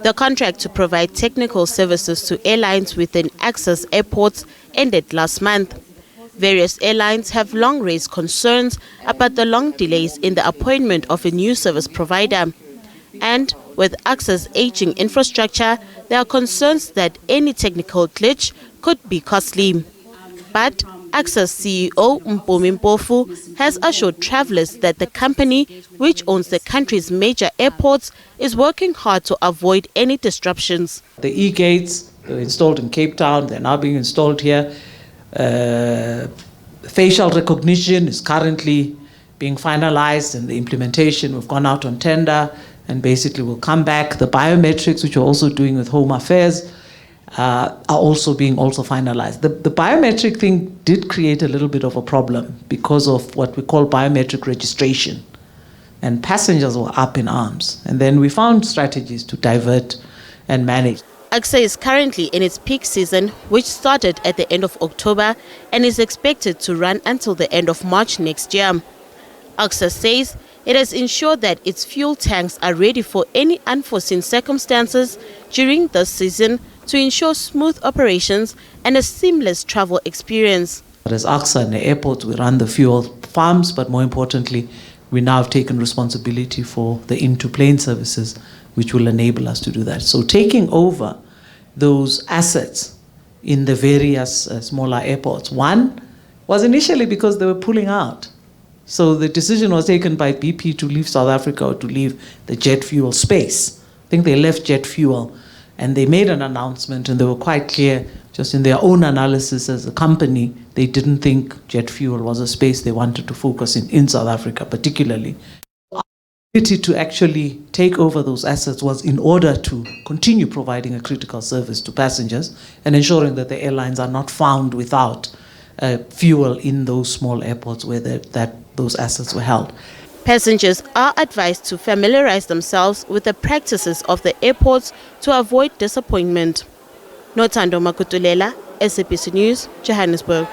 The contract to provide technical services to airlines within ACSA's airports ended last month. Various airlines have long raised concerns about the long delays in the appointment of a new service provider. And with ACSA's aging infrastructure, there are concerns that any technical glitch could be costly. But ACSA's CEO Mpumi Mpofu has assured travelers that the company, which owns the country's major airports, is working hard to avoid any disruptions. The e-gates were installed in Cape Town, they're now being installed here. Facial recognition is currently being finalized and the implementation, we've gone out on tender and basically will come back. The biometrics, which we're also doing with Home Affairs, are also being finalized. The biometric thing did create a little bit of a problem because of what we call biometric registration. And passengers were up in arms. And then we found strategies to divert and manage. ACSA is currently in its peak season, which started at the end of October and is expected to run until the end of March next year. ACSA says it has ensured that its fuel tanks are ready for any unforeseen circumstances during this season to ensure smooth operations and a seamless travel experience. As ACSA and the airports, we run the fuel farms, but more importantly, we now have taken responsibility for the into-plane services, which will enable us to do that. So taking over those assets in the various smaller airports, one was initially because they were pulling out. So the decision was taken by BP to leave South Africa or to leave the jet fuel space. I think they left jet fuel and they made an announcement and they were quite clear, just in their own analysis as a company, they didn't think jet fuel was a space they wanted to focus in South Africa particularly. Our ability to actually take over those assets was in order to continue providing a critical service to passengers and ensuring that the airlines are not found without fuel in those small airports where those assets were held. Passengers are advised to familiarize themselves with the practices of the airports to avoid disappointment. Nothando Makutulela, SABC News, Johannesburg.